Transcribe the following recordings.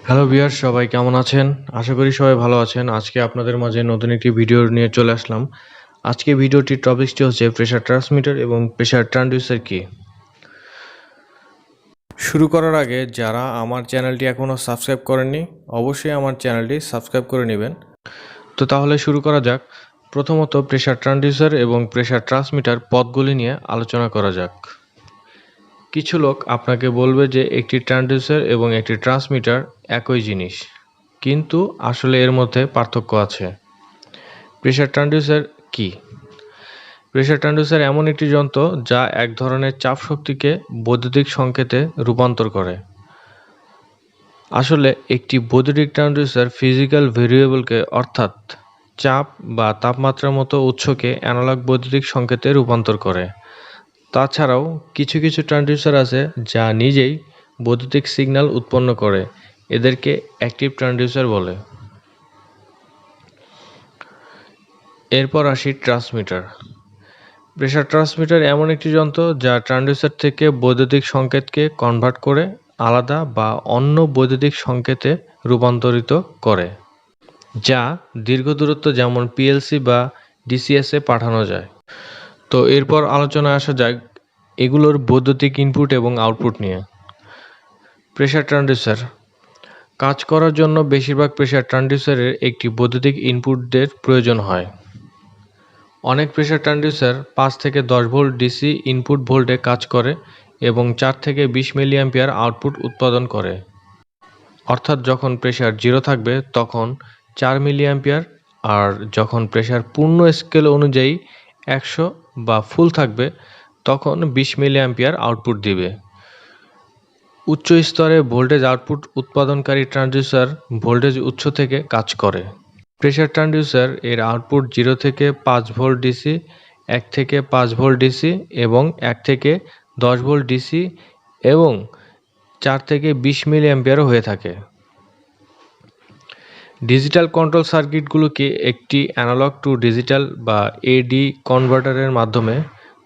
Hello viewers, সবাই কেমন আছেন? আশা করি সবাই ভালো আছেন। আজকে আপনাদের মাঝে নতুন একটি ভিডিও নিয়ে চলে আসলাম। আজকে ভিডিওটির টপিকটি হচ্ছে প্রেসার ট্রান্সমিটার এবং প্রেসার ট্রান্সডিউসার কি। শুরু করার আগে যারা আমার চ্যানেলটি এখনও সাবস্ক্রাইব করেননি, অবশ্যই আমার চ্যানেলটি সাবস্ক্রাইব করে নেবেন। তো তাহলে শুরু করা যাক। প্রথমত প্রেসার ট্রান্সডিউসার এবং প্রেসার ট্রান্সমিটার পদগুলি নিয়ে আলোচনা করা যাক। কিছু লোক আপনাকে বলবে যে একটি ট্রান্সডিউসার এবং একটি ট্রান্সমিটার একই জিনিস, কিন্তু আসলে এর মধ্যে পার্থক্য আছে। প্রেসার ট্রান্সডিউসার কি? প্রেসার ট্রান্সডিউসার এমন একটি যন্ত্র যা এক ধরনের চাপ শক্তিকে বৈদ্যুতিক সংকেতে রূপান্তর করে। আসলে একটি বৈদ্যুতিক ট্রান্সডিউসার ফিজিক্যাল ভেরিয়েবলকে অর্থাৎ চাপ বা তাপমাত্রার মতো উৎসকে অ্যানালগ বৈদ্যুতিক সংকেতে রূপান্তর করে। তাছাড়াও কিছু কিছু ট্রান্সডিউসার আছে যা নিজেই বৈদ্যুতিক সিগন্যাল উৎপন্ন করে, এদেরকে অ্যাক্টিভ ট্রান্সডিউসার বলে। এরপর আসি ট্রান্সমিটার। প্রেসার ট্রান্সমিটার এমন একটি যন্ত্র যা ট্রান্সডিউসার থেকে বৈদ্যুতিক সংকেতকে কনভার্ট করে আলাদা বা অন্য বৈদ্যুতিক সংকেতে রূপান্তরিত করে, যা দীর্ঘ দূরত্ব যেমন পিএলসি বা ডিসিএসে পাঠানো যায়। তো এরপর আলোচনায় আসা যাক এগুলোর বৈদ্যুতিক ইনপুট এবং আউটপুট নিয়ে। প্রেসার ট্রান্সডিউসার কাজ করার জন্য বেশিরভাগ প্রেসার ট্রান্সডিউসারের একটি বৈদ্যুতিক ইনপুটের প্রয়োজন হয়। অনেক প্রেসার ট্রান্সডিউসার 5 থেকে 10 ভোল্ট ডিসি ইনপুট ভোল্টে কাজ করে এবং 4 থেকে 20 মিলিঅ্যাম্পিয়ার আউটপুট উৎপাদন করে। অর্থাৎ যখন প্রেসার 0 থাকবে তখন 4 মিলিঅ্যাম্পিয়ার, আর যখন প্রেসার পূর্ণ স্কেল অনুযায়ী 100 বা ফুল থাকবে তখন 20 মিলিঅ্যাম্পিয়ার আউটপুট দিবে। উচ্চ স্তরে ভোল্টেজ আউটপুট উৎপাদনকারী ট্রান্সডিউসার ভোল্টেজ উৎস থেকে কাজ করে। প্রেসার ট্রান্সডিউসার এর আউটপুট 0 থেকে 5 ভোল্ট ডিসি, 1 থেকে 5 ভোল্ট ডিসি এবং 1 থেকে 10 ভোল্ট ডিসি এবং 4 থেকে 20 মিলিঅ্যাম্পিয়ারও হয়ে থাকে। ডিজিটাল কন্ট্রোল সার্কিটগুলোকে একটি অ্যানালগ টু ডিজিটাল বা এডি কনভার্টারের মাধ্যমে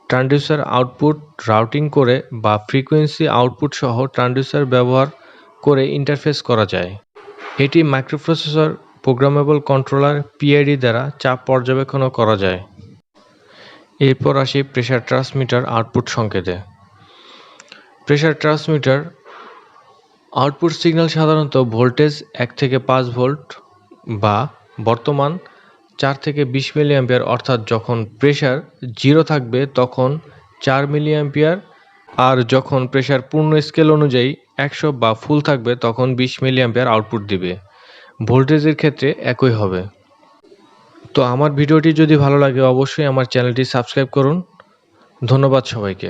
ট্রান্সডিউসার আউটপুট রাউটিং করে বা ফ্রিকোয়েন্সি আউটপুট সহ ট্রান্সডিউসার ব্যবহার করে ইন্টারফেস করা যায়। এটি মাইক্রোপ্রসেসর, প্রোগ্রামেবল কন্ট্রোলার, পিআইডি দ্বারা চাপ পর্যবেক্ষণও করা যায়। এরপর আসি প্রেসার ট্রান্সমিটার আউটপুট সংকেতে। প্রেসার ট্রান্সমিটার আউটপুট সিগন্যাল সাধারণত ভোল্টেজ 1 থেকে 5 ভোল্ট বা বর্তমান 4 থেকে 20 মিলিঅ্যাম্পিয়ার, অর্থাৎ যখন প্রেসার 0 থাকবে তখন 4 মিলিঅ্যাম্পিয়ার, আর যখন প্রেসার পূর্ণ স্কেল অনুযায়ী 100 বা ফুল থাকবে তখন 20 মিলিঅ্যাম্পিয়ার আউটপুট দিবে। ভোল্টেজের ক্ষেত্রে একই হবে। তো আমার ভিডিওটি যদি ভালো লাগে অবশ্যই আমার চ্যানেলটি সাবস্ক্রাইব করুন। ধন্যবাদ সবাইকে।